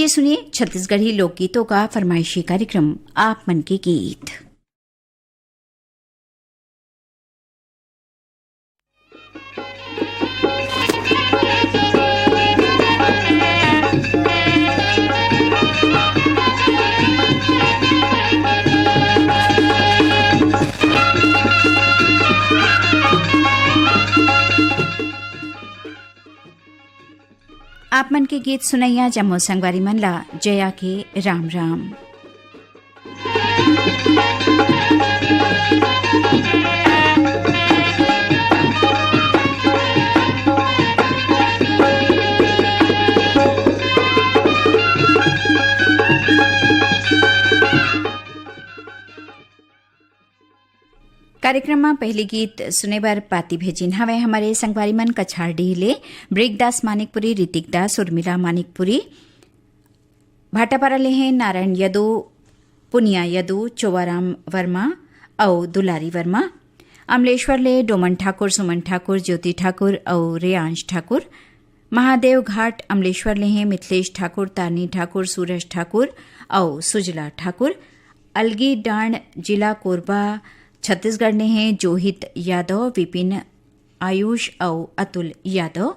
लीजिए सुनिए छत्तीसगढ़ी लोकगीतों का फरमाइशी कार्यक्रम आप मन के गीत। आप मन के गीत सुनैया जम्मू संगवारी मनला जया के राम राम। कार्यक्रम में पहली गीत सुने बर पाती भेजिन हवे हमारे संगवारी मन कछार डीले ब्रेकदास मानिकपुरी, ऋतिक दास, उर्मिला मानिकपुरी, भाटापारा ले हैं नारायण यदू, पुनिया यदू, चोवाराम वर्मा और दुलारी वर्मा, अमलेश्वर ले डोमन ठाकुर, सुमन ठाकुर, ज्योति ठाकुर और रेयांश ठाकुर, महादेव घाट अमलेश्वर ले हैं मिथिलेश ठाकुर, तारनी ठाकुर, सूरज ठाकुर और सुजला ठाकुर, अलगी डांड जिला कोरबा छत्तीसगढ़ ने हैं जोहित यादव, विपिन, आयुष और अतुल यादव,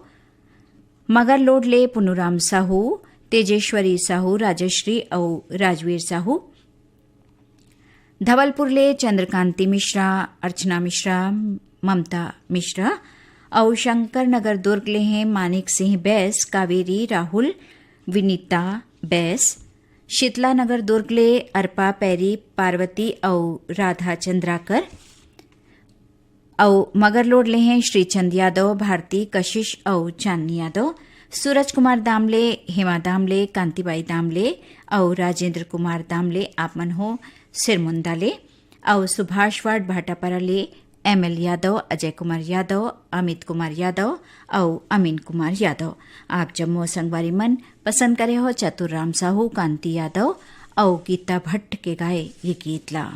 मगर लोड ले पुनुराम साहू, तेजेश्वरी साहू, राजश्री और राजवीर साहू, धवलपुर ले चंद्रकांति मिश्रा, अर्चना मिश्रा, ममता मिश्रा और शंकर नगर दुर्ग ले हैं मानिक सिंह बैस, कावेरी, राहुल, विनीता बैस, शीतला नगर दुर्ग ले अर्पा पैरी, पार्वती और राधा चंद्राकर और मगरलोड ले हैं श्रीचंद यादव, भारती, कशिश और चांदनी यादव, सूरज कुमार दामले, हेमा दामले, कांतिबाई दामले और राजेंद्र कुमार दामले आप मन हो सिरमुंदा ले और सुभाष वार्ड भाटापारा ले एमएल यादव, अजय कुमार यादव, अमित कुमार यादव और अमीन कुमार यादव। आप जम्मू संगवारी मन पसंद करे हो चतुर्राम साहू, कांति यादव और गीता भट्ट के गाए ये गीत ला।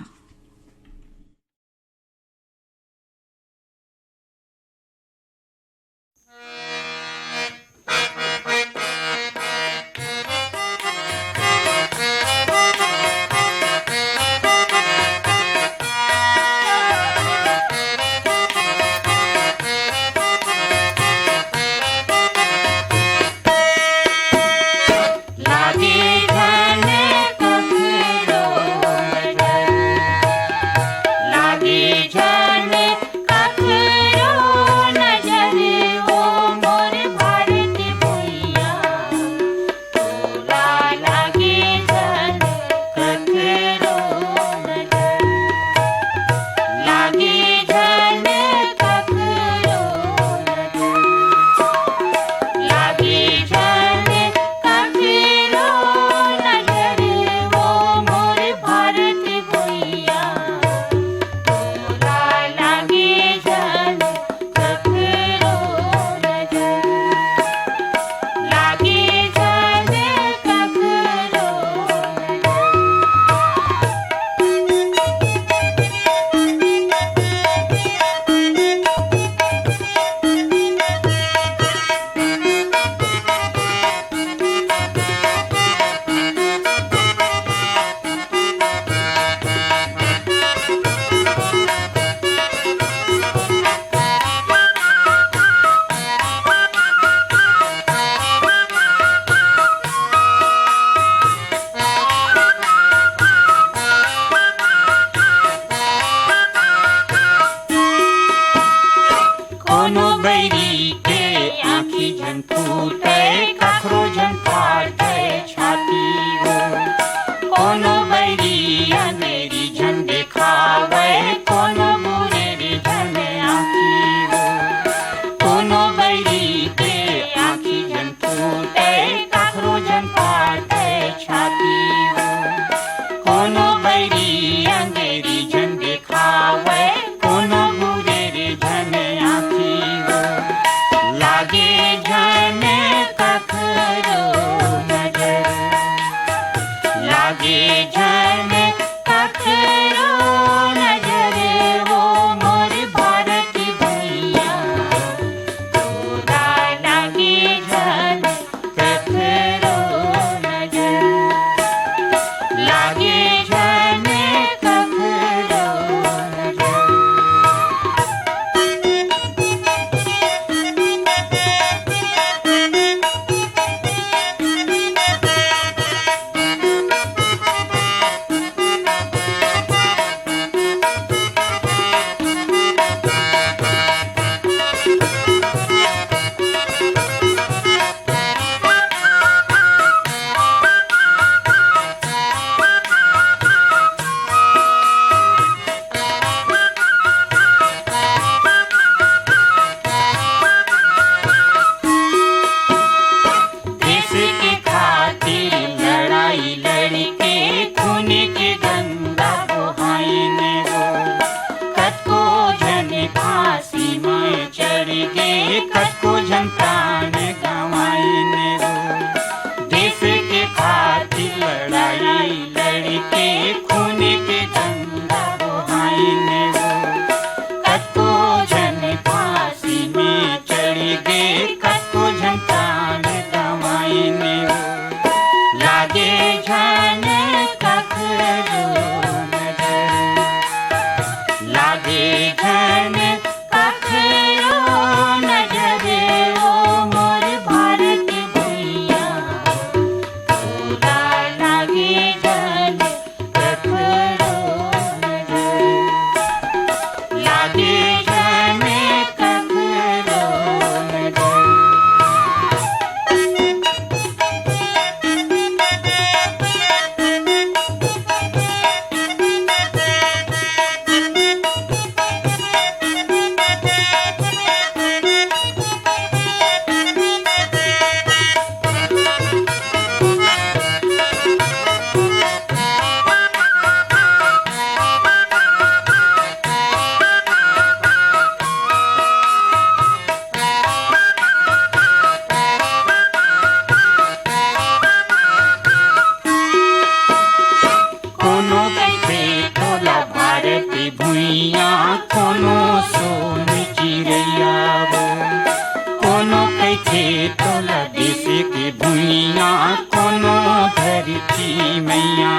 धरती मैया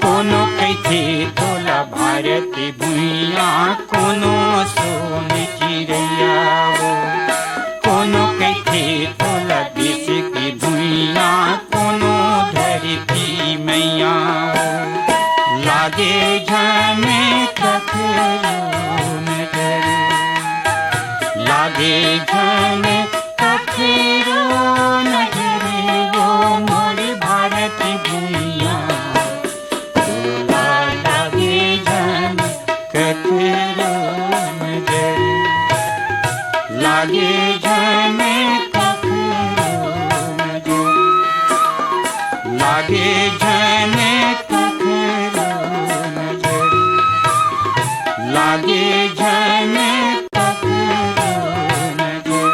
कोनो कैथे तोला भारती भुइया कोनो सोन चिड़ैया कोनो कैथे तोला देश की भुइया कोनो धरती मैया लागे झने ककरो नजर लागे झने ककरो नजर वो मोर भारत भुइया तोला लागे झने ककरो नजर लागे झने ककरो नजर लागे झने ककरो नजर लागे झने ककरो नजर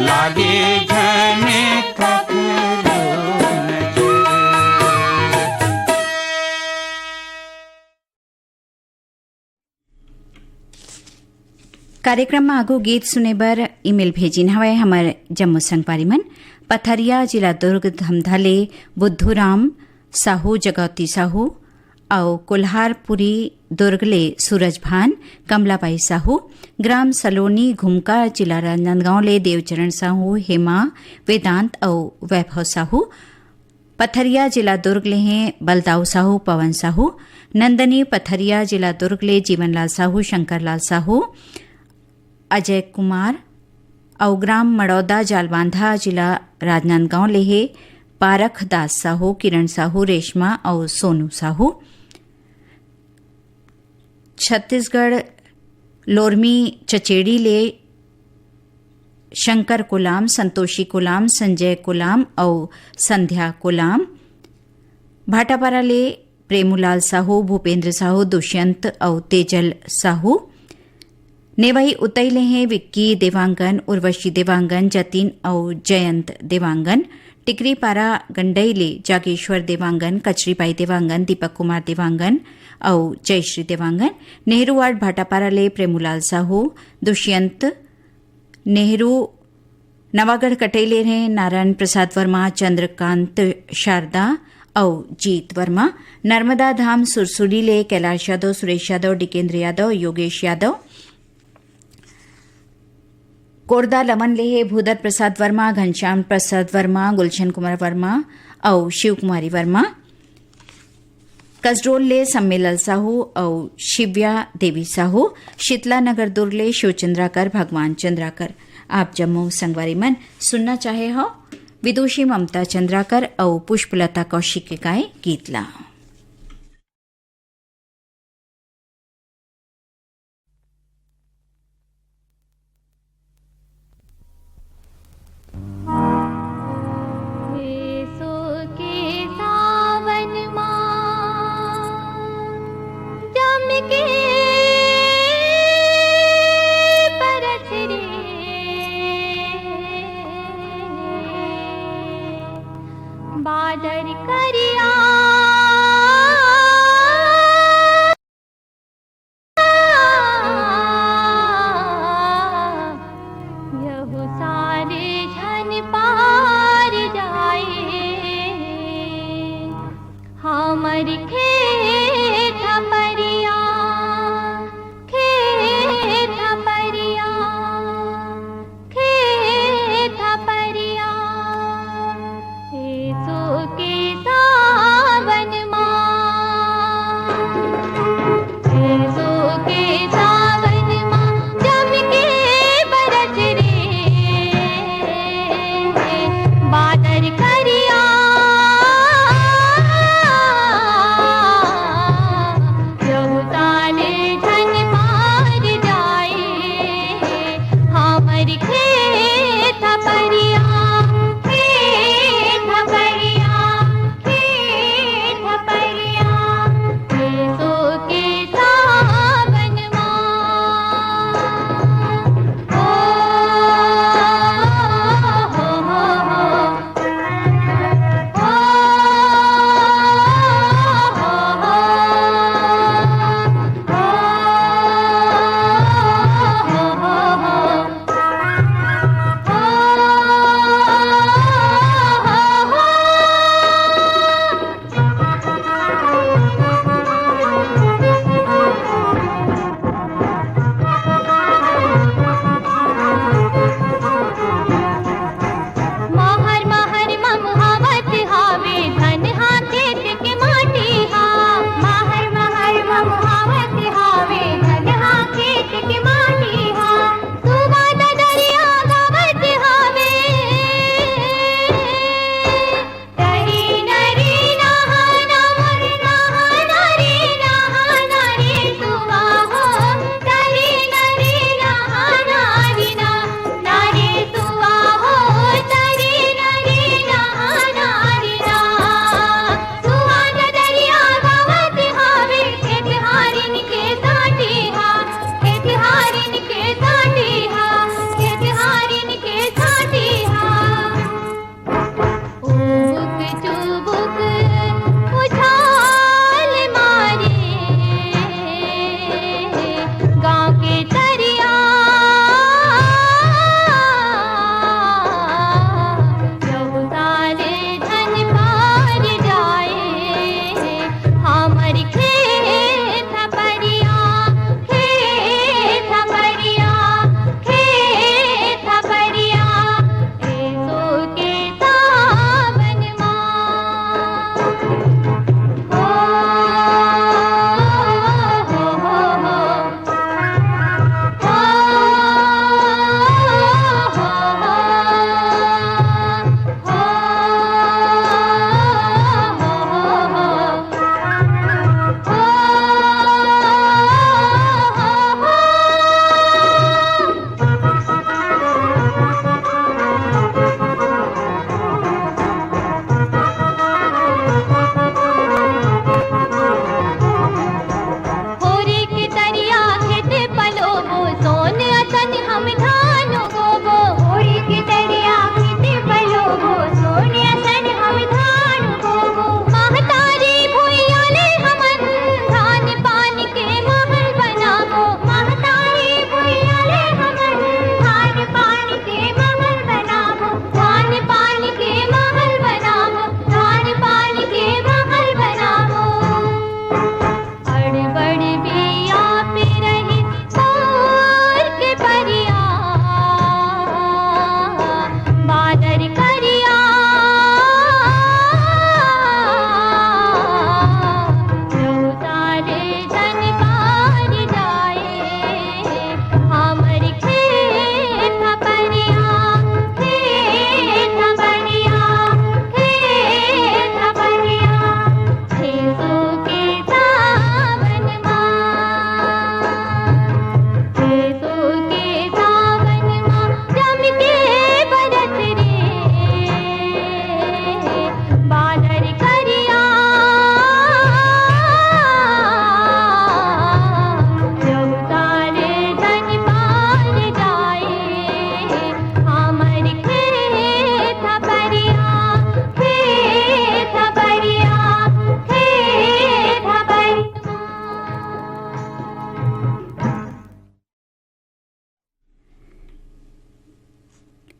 लागे झने ककरो नजर। कार्यक्रम में आगो गीत सुने बर ईमेल भेजिन हवे हमर जम्मू संगवारी मन पथरिया जिला दुर्ग धमधाले बुद्धूराम साहू जगौती साहू और कुल्हारपुरी दुर्गले सूरजभान कमलाबाई साहू ग्राम सलोनी घुमका जिला राजनांदगांव ले देवचरण साहू हेमा वेदांत और वैभव साहू पथरिया जिला दुर्ग ले हैं बलदाऊ साहू पवन साहू नंदनी पथरिया जिला दुर्ग ले जीवनलाल साहू शंकरलाल साहू अजय कुमार और ग्राम मड़ौदा जालबांधा जिला राजनांदगांव ले है पारख दास साहू किरण साहू रेशमा और सोनू साहू छत्तीसगढ़ लोरमी चचेड़ी ले शंकर कुलाम संतोषी कुलाम संजय कुलाम और संध्या कुलाम भाटापारा ले प्रेमूलाल साहू भूपेंद्र साहू दुष्यंत और तेजल साहू नेवही उतैले हैं विक्की देवांगन उर्वशी देवांगन जतिन और जयंत देवांगन टिकरी पारा गंडईले जागेश्वर देवांगन कचरीबाई देवांगन दीपक कुमार देवांगन और जयश्री देवांगन नेहरू वार्ड भाटापारा ले प्रेमूलाल साहू दुष्यंत नेहरू नवागढ़ कटेले हैं नारायण प्रसाद वर्मा चंद्रकांत शारदा और जीत वर्मा नर्मदा धाम सुरसुली ले कैलाश यादव सुरेश यादव डिकेंद्र यादव योगेश यादव कोरदा लमन लेहे भूदर प्रसाद वर्मा घनश्याम प्रसाद वर्मा गुलशन कुमार वर्मा और शिव कुमारी वर्मा कसडोल ले सम्मेलन साहू और शिव्या देवी साहू शीतला नगर दुर्ग ले शिवचंद्राकर भगवान चंद्राकर। आप जम्मू संगवारी मन सुनना चाहे हो विदुषी ममता चंद्राकर और पुष्पलता कौशिक के गाए गीतला। बादर करिया यहु सारे झन पार जाए हमर खेत परिया खेत परिया खेत परिया के सा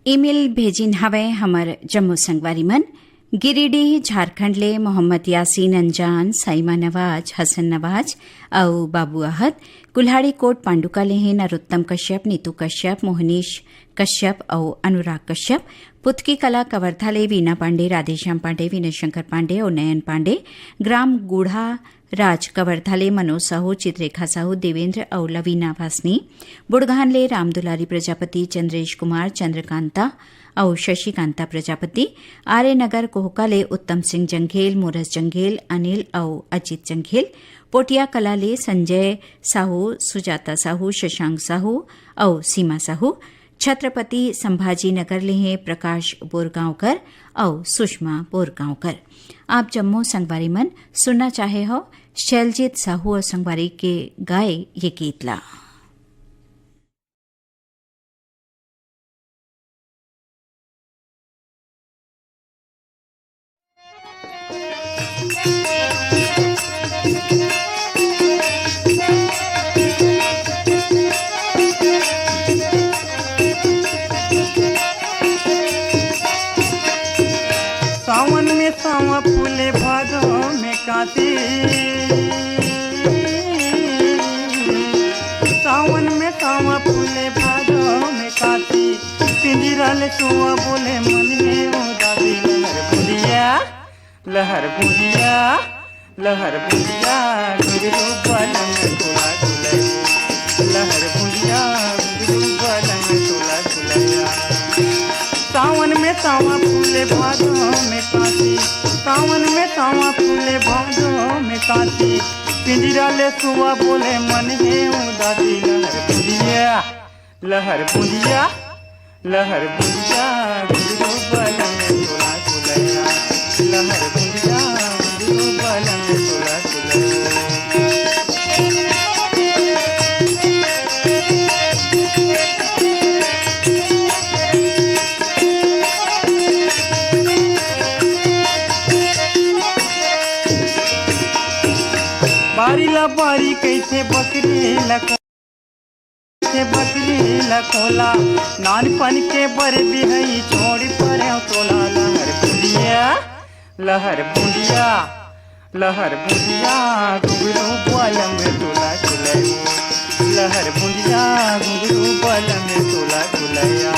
ईमेल भेजिन हवे हमर जम्मू संगवारी मन गिरिडीह झारखंड ले मोहम्मद यासीन अंजान साइमा नवाज हसन नवाज और बाबू आहत कुल्हाड़ी कोट पांडुका ले हैं नरोत्तम कश्यप नीतू कश्यप मोहनीश कश्यप और अनुराग कश्यप पुतकी कला कवर्धा ले वीना पांडे राधेश्याम पांडे विनय शंकर पांडे और नयन पांडे ग्राम गूढ़ा राज कवर्धा ले मनोज साहू चित्रेखा साहू देवेंद्र और लवीना वासनी बुड़गान ले रामदुलारी प्रजापति चंद्रेश कुमार चंद्रकांता और शशिकांता प्रजापति आर्य नगर कोहका ले उत्तम सिंह जंघेल मोरस जंघेल अनिल और अजित जंघेल पोटिया कला ले संजय साहू सुजाता साहू शशांक साहू और सीमा साहू छत्रपति संभाजी नगर ले हैं प्रकाश बोरगांवकर और सुषमा बोरगांवकर। आप जम्मू संगवारी मन सुनना चाहे हो शैलजीत साहू और संगवारी के गाए ये गीतला। सावन में सावा फूले भादो में काती, सावन में सावा फूले भादो में काती, पिंजरा ले सुआ बोले मन में उदासी। लहर बुंदिया लहर बुंदिया गुरु बलंग तोला तुलैया, लहर बुंदिया गुरु बलंग तोला तुलैया। सावन में सावा फूले भादो में काती, सावन में सावा फूले भादो में काती, पिंजरा ले सुआ बोले मन है उदासी। लहर बुंदिया लहर बुंदिया गुरु बलंग तोला तुलैया, लहर बुंदिया गुरु बलंग तोला तुलैया। बारी ला बारी कैसे बकरी लकोला, नानपन के बर बिहई छोड़ परे तोला। लहर बुंदिया लहर बुंदिया घुंघरू बलंग तोला तुलैया, लहर बुंदिया घुंघरू बलंग तोला तुलैया,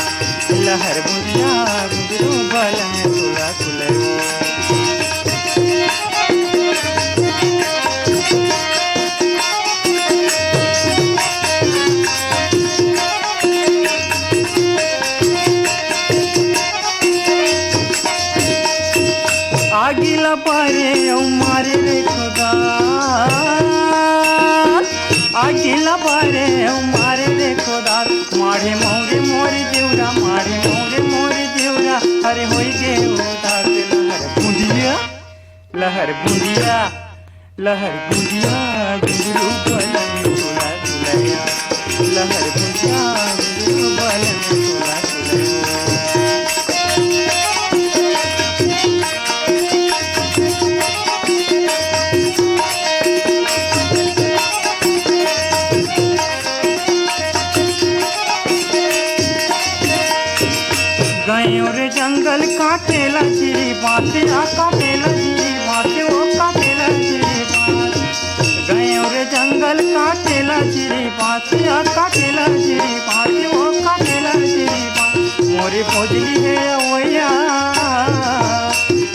लहर बुंदिया घुंघरू बलंग तोला तुलैया। आगिला पारे मारे रे खुदा, आगिला पारे मारे रे खुदा, मारे मोरे मोरे देवरा, मारे मोरे मोरे देवरा, अरे होई गे उदास। लहर बुंदिया लहर बुंदिया गुरु बलंग तोला तुलैया, लहर बुंदिया गुरु बलंग तोला तुलैया। गयोरे जंगल काटेला चिरी बाते काटेला चिरी बाते वो काटेला चिरी बात, गयोरे जंगल काटेला चिरी बाते काटेला चिरी बाते वो काटेला चिरी बात। मोरी भोजली है अवैया,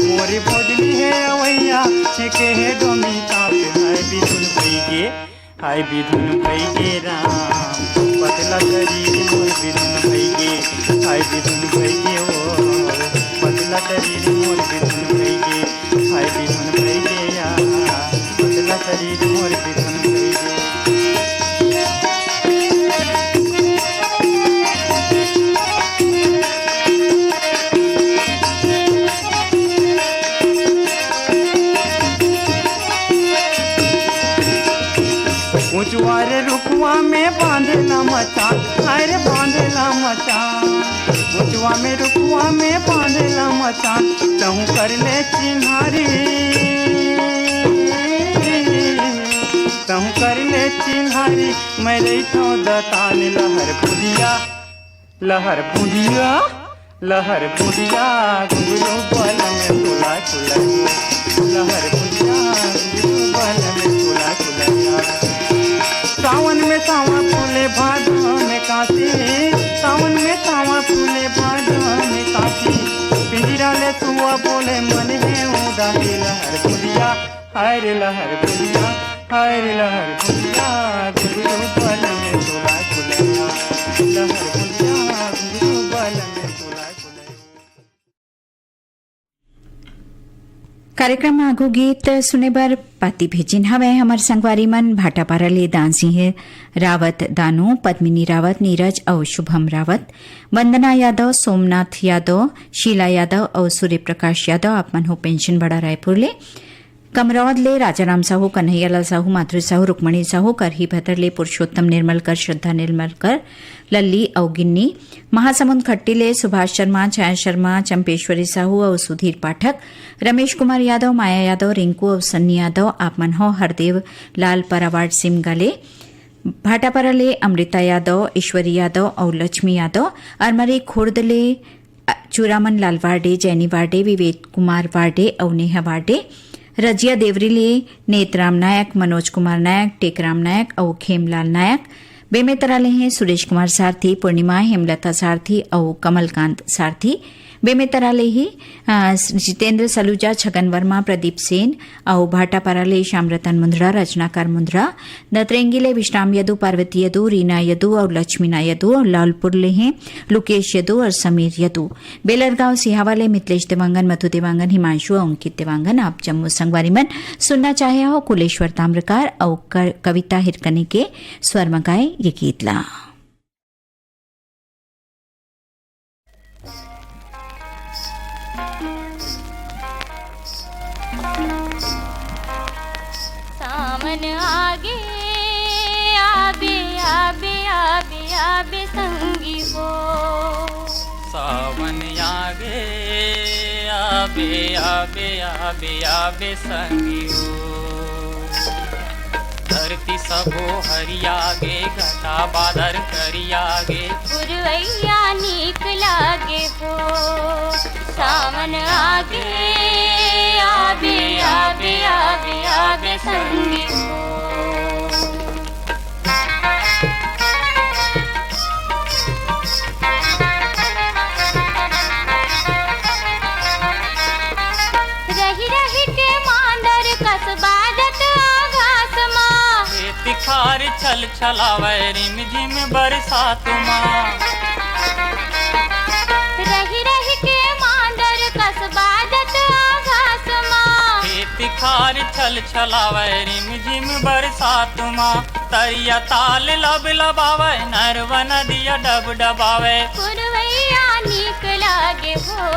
मोरी भोजली है अवैया, छेके है डोमी ताप है बिधुन भैगे, हाय बिधुन भैगे राम, पतला शरीर मोर बिधुन भैगे, हाय बिधुन भैगे ओ पतला शरीर मोर बिधुन भैगे, हाय बिधुन भैगे या पतला शरीर मोर बिधुन भैगे। ऊंचवारे रुकवा में बांधेला मचान, अरे बांधेला मचान, ऊंचवा में रुकवा में बांधेला मचान, तहु कर ले चिन्हारी, तहु कर ले चिन्हारी, मैं रही तो दतान। लहर बुंदिया लहर बुंदिया लहर बुढ़िया घुंघरू पलंग तुला कुलैया लहर बुढ़िया घुंघरू पलंग तुला कुलैया सावन में सावा फूले भादों में काशी सावन में सावा फूले भादों में काशी पिंजरा ले सुआ बोले मन है उदासी लहर बुढ़िया हाय रे लहर बुढ़िया हाय रे लहर बुढ़िया घुंघरू पलंग तुला कुलैया लहर बुढ़िया घुंघरू पलंग तुला कुलैया। कार्यक्रम में आगो गीत सुने बर पाती भेजिन हवे हमर संगवारी मन भाटापारा ले दान सिंह रावत दानो पद्मिनी रावत नीरज और शुभम रावत वंदना यादव सोमनाथ यादव शीला यादव और सूर्य प्रकाश यादव आपमन हो पेंशन बड़ा रायपुर ले कमरौद ले राजाराम साहू कन्हैयालाल साहू माधुरी साहू रुक्मणी साहू करही भतर ले पुरुषोत्तम निर्मलकर श्रद्धा निर्मलकर लल्ली अवगिन्नी महासमुंद खट्टी ले सुभाष शर्मा छाया शर्मा चंपेश्वरी साहू और सुधीर पाठक रमेश कुमार यादव माया यादव रिंकू और सन्नी यादव आपमन हो हरदेव लाल परावाड़ सिमगाले भाटापारा ले अमृता यादव ईश्वरी यादव और लक्ष्मी यादव अरमरी खुर्द ले चूरामन लाल वार्डे जैनी वार्डे विवेक कुमार वार्डे और नेहा वार्डे रजिया देवरीले नेतराम नायक मनोज कुमार नायक टेकराम नायक और खेमलाल नायक बेमेतराले हैं सुरेश कुमार सारथी पूर्णिमा हेमलता सारथी और कमलकांत सारथी बेमेतराले ही जितेंद्र सलूजा छगन वर्मा प्रदीप सेन और भाटापाराले श्यामरतन मुंद्रा रचनाकार मुंद्रा दतरेंगीले विश्राम यदु पार्वती यदु रीना यदु और लक्ष्मीना यदु और लालपुर ले हैं लुकेश यदु और समीर यदु बेलरगांव सिहावाले मितलेश देवांगन मधु देवांगन हिमांशु और अंकित देवांगन आप जम्मू संगवारी मन सुनना चाहे हो कुलेश्वर ताम्रकार और कविता हिरकनी के स्वर में गाए ये गीत ला। सावन आगे आबे आबे आबे आबे संगी हो सावन आगे आबे आबे आबे आबे संगी हो धरती सबो हरियागे घटा बादर करियागे पुरवैया नीक लागे हो सावन आगे आबे आबे आबे आबे संगी हो रही रही के मांडर कसबादत आघास माँ तिखार छल छलावे रिम झिम बरसात माँ रही रही के मांडर कसबादत आघास माँ तिखार छल छलावे रिम झिम बरसात माँ तरिया ताल लब लबावे नरवा नदिया डब डबावे पुरवैया नीक लागे हो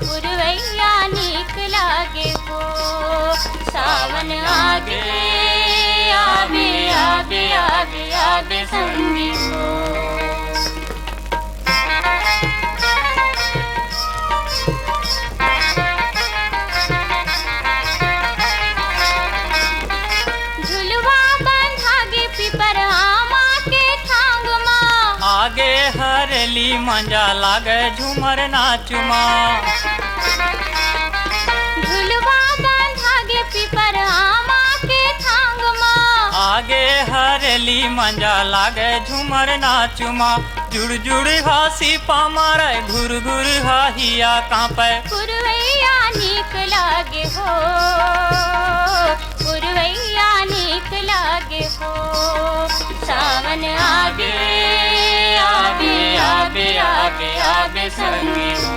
पुरवैया नीक लागे हो सावन आगे आबे आबे आबे आबे संगी हो झुलवा बंधागे पिपर आमा के थांग माँ आगे हरेली मंजा लागे झूमर नाचुमा झुलवा बंधागे पिपर आमा के थांग माँ आगे हरेली मंजा लागे झूमर नाचुमा जुड़ जुड़ हासी पामारे घुर घुर हाहिया कांपे पुरवैया नीक लागे हो पुरवैया नीक लागे हो सावन आगे आबे आबे आबे आबे संगी हो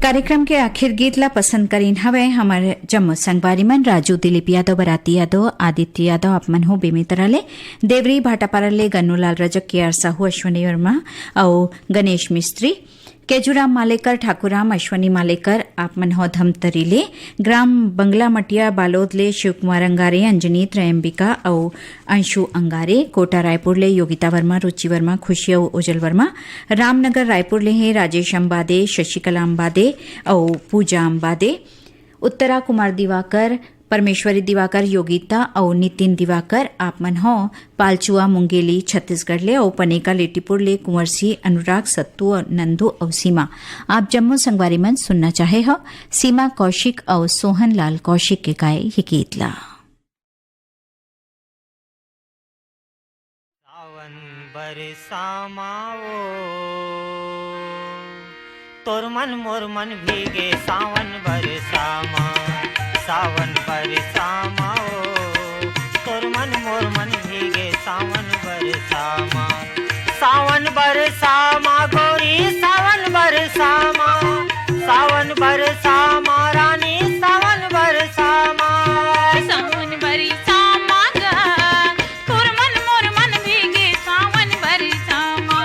कार्यक्रम के आखिर गीत ला पसंद करीन हवे हमारे जम्मू संगवारी मन राजू दिलीप यादव बराती यादव आदित्य यादव आपमन हो बेमेतराले देवरी भाटापारा ले गन्नूलाल रजक के आर साहू अश्वनी वर्मा और गणेश मिस्त्री केजुराम मालेकर ठाकुराम अश्वनी मालेकर आपमन हो धमतरीले ग्राम बंगला मटिया बालोदले शिवकुमार अंगारे अंजनी त्रयंबिका और अंशु अंगारे कोटा रायपुर ले योगिता वर्मा रुचि वर्मा खुशी और उजल वर्मा रामनगर रायपुर ले हैं राजेश अंबादे शशिकला अंबादे और पूजा अंबादे उत्तरा कुमार दिवाकर परमेश्वरी दिवाकर योगिता और नितिन दिवाकर आप मन हो पालचुआ मुंगेली छत्तीसगढ़ ले और पनेका लेटीपुर ले कुंवर सिंह अनुराग सत्तू और नंदू और सीमा आप जम्मू संगवारी मन सुनना चाहे हो सीमा कौशिक और सोहन लाल कौशिक के गाए ये गीत ला। सावन बरसामाओ तोर मन मोर मन भीगे सावन बरसामा सावन बरसामाओ तोर मन मोर मन भीगे सावन बरसामा सावन बरसामा गोरी सावन बरसामा सावन बरसामा रानी सावन बरसामा सावन बरसामा गा तोर मन मोर मन भीगे सावन बरसामा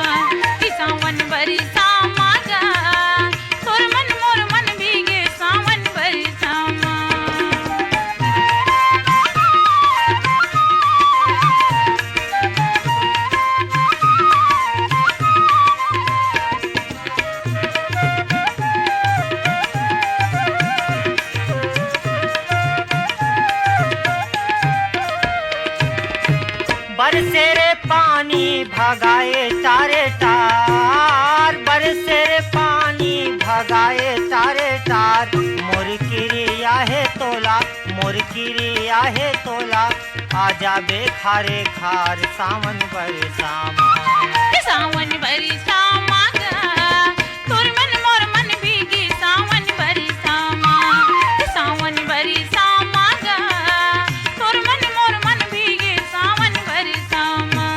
सावन बरसामा गा तोर मन मोर मन भीगे सावन बरसामा बरसे रे पानी भगाए तारे तार बरसे रे पानी भगाए तारे तार मोर किरिया है तोला मोर किरिया है तोला आजा बे खारे खार सावन बरसामा सावन बरसामा गा तोर मन मोर मन भीगे सावन बरसामा सावन बरसामा गा तोर मन मोर मन भीगे सावन बरसामा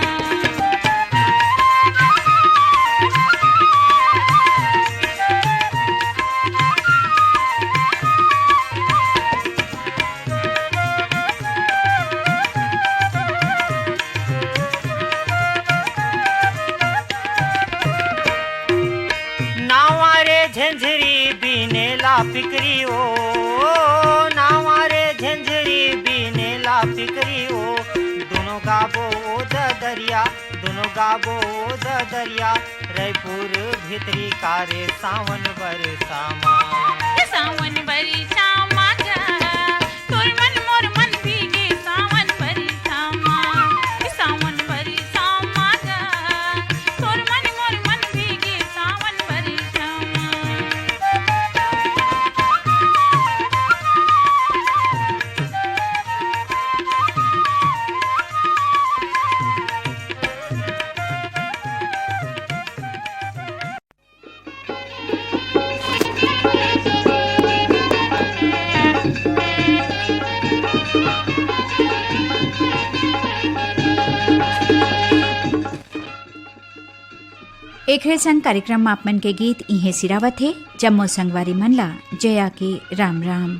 नावारे झंझरी बीनेला पिकरी ओ नावारे झंझरी बीनेला पिकरी ओ दोनों गाबो ओ दरिया दोनों गाबो ओ दरिया रायपुर भितरी कारे सावन बरसामा सावन बरसामा गा तोर मन मोर मन भीगे सावन बरसामा सावन बरसामा गा तोर मन मोर मन भीगे सावन बरसामा एक संग कार्यक्रम आप मन के गीत इहे सिरावत है जम्मू संगवारी मनला जया के राम राम।